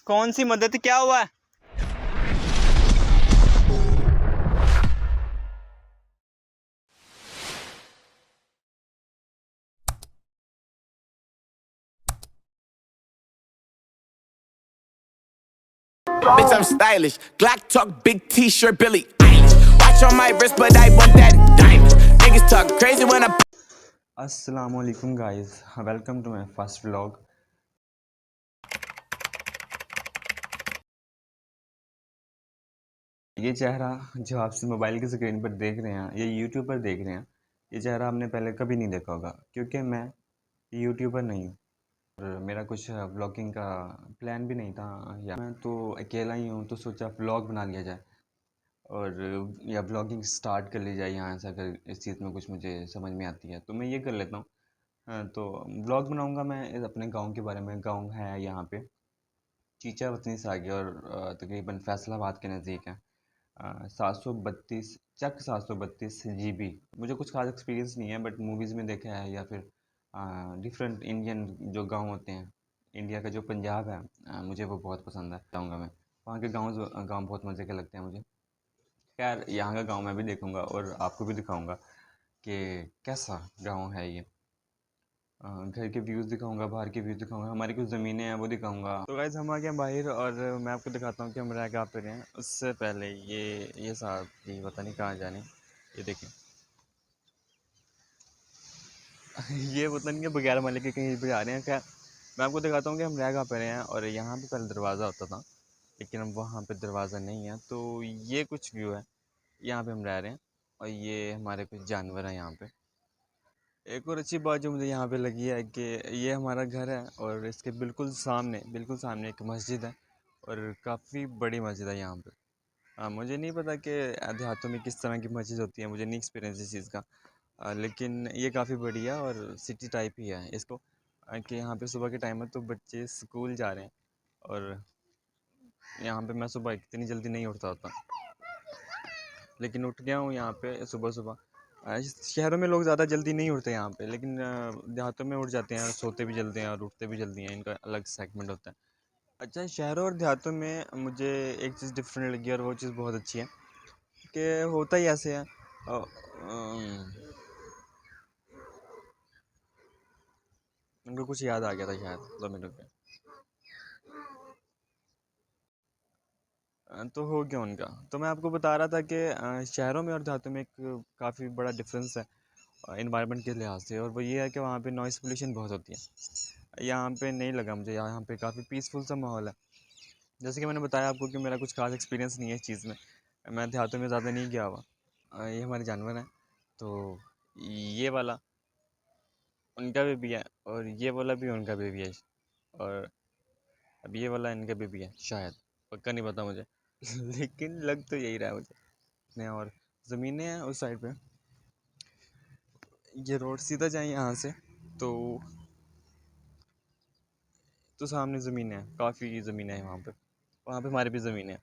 कौन सी मदद, क्या हुआ? Bitch, I'm stylish. Glock talk, big T-shirt, Billy Eilish. Watch on my wrist, but I want that diamond. Niggas talk crazy when I. अस्सलामुअलैकुम guys, welcome to my first vlog. ये चेहरा जो आप mobile की स्क्रीन पर देख रहे हैं, ये यूट्यूब पर देख रहे हैं, ये चेहरा आपने पहले कभी नहीं देखा होगा, क्योंकि मैं यूट्यूबर नहीं हूँ और मेरा कुछ व्लॉगिंग का प्लान भी नहीं था। या मैं तो अकेला ही हूँ, तो सोचा व्लॉग बना लिया जाए और या व्लॉगिंग स्टार्ट कर ली जाए यहाँ से, अगर इस चीज़ में कुछ मुझे समझ में आती है तो मैं ये कर लेता हूँ। तो व्लॉग बनाऊँगा मैं अपने गाँव के बारे में। गाँव है यहाँ पे चीचा वतनी सागी और तकरीबन फैसलाबाद के नज़दीक है। 732 चक 732 GB। मुझे कुछ खास एक्सपीरियंस नहीं है, बट मूवीज़ में देखा है या फिर डिफरेंट इंडियन जो गांव होते हैं, इंडिया का जो पंजाब है, मुझे वो बहुत पसंद है। जाऊँगा मैं वहाँ के गांव बहुत मज़े के लगते हैं मुझे। खैर, यहाँ का गांव मैं भी देखूँगा और आपको भी दिखाऊँगा कि कैसा गांव है ये। घर के व्यूज़ दिखाऊंगा, बाहर के व्यूज़ दिखाऊंगा, हमारी कुछ ज़मीनें हैं वो दिखाऊंगा। तो गाइस, हम आ गए बाहर और मैं आपको दिखाता हूँ कि हम रह कहाँ पे रहे हैं। उससे पहले ये साहब जी पता नहीं कहाँ जाने, ये देखें। ये पता नहीं कि बगैर माले के कहीं पे आ रहे हैं। खैर, मैं आपको दिखाता हूँ कि हम रह कहाँ पे रहे हैं। और यहाँ पे पहले दरवाज़ा होता था, लेकिन अब वहाँ पे दरवाज़ा नहीं है। तो ये कुछ व्यू है, यहाँ पे हम रह रहे हैं और ये हमारे कुछ जानवर हैं यहाँ पे। एक और अच्छी बात जो मुझे यहाँ पे लगी है कि ये हमारा घर है और इसके बिल्कुल सामने एक मस्जिद है और काफ़ी बड़ी मस्जिद है यहाँ पे। मुझे नहीं पता कि देहातों में किस तरह की मस्जिद होती है, मुझे नहीं एक्सपीरियंस इस चीज़ का। लेकिन ये काफ़ी बड़ी है और सिटी टाइप ही है इसको। कि यहाँ पे सुबह के टाइम है तो बच्चे स्कूल जा रहे हैं और यहाँ पे मैं सुबह इतनी जल्दी नहीं उठता होता, लेकिन उठ गया हूँ यहाँ पे सुबह सुबह। शहरों में लोग ज़्यादा जल्दी नहीं उठते यहाँ पे, लेकिन देहातों में उठ जाते हैं, सोते भी जल्दी हैं और उठते भी जल्दी हैं, इनका अलग सेगमेंट होता है। अच्छा, शहरों और देहातों में मुझे एक चीज़ डिफरेंट लगी और वो चीज़ बहुत अच्छी है कि होता ही ऐसे है। उनको कुछ याद आ गया था शायद, 2 मिनट में। तो हो गया उनका। तो मैं आपको बता रहा था कि शहरों में और देहातों में एक काफ़ी बड़ा डिफरेंस है इन्वायरमेंट के लिहाज से, और वो ये है कि वहाँ पे नॉइज़ पोल्यूशन बहुत होती है। यहाँ पे नहीं लगा मुझे, यहाँ पे काफ़ी पीसफुल सा माहौल है। जैसे कि मैंने बताया आपको कि मेरा कुछ खास एक्सपीरियंस नहीं है इस चीज़ में, मैं देहातों में ज़्यादा नहीं गया हुआ। ये हमारे जानवर हैं। तो ये वाला उनका बेबी है और ये वाला भी उनका बेबी है, और अब ये वाला इनका बेबी है शायद, पक्का नहीं पता मुझे लेकिन लग तो यही रहा है मुझे। और ज़मीनें हैं उस साइड पे। ये रोड सीधा जाए यहाँ से तो सामने ज़मीनें हैं, काफ़ी ज़मीनें हैं वहाँ पे हमारी भी ज़मीनें हैं।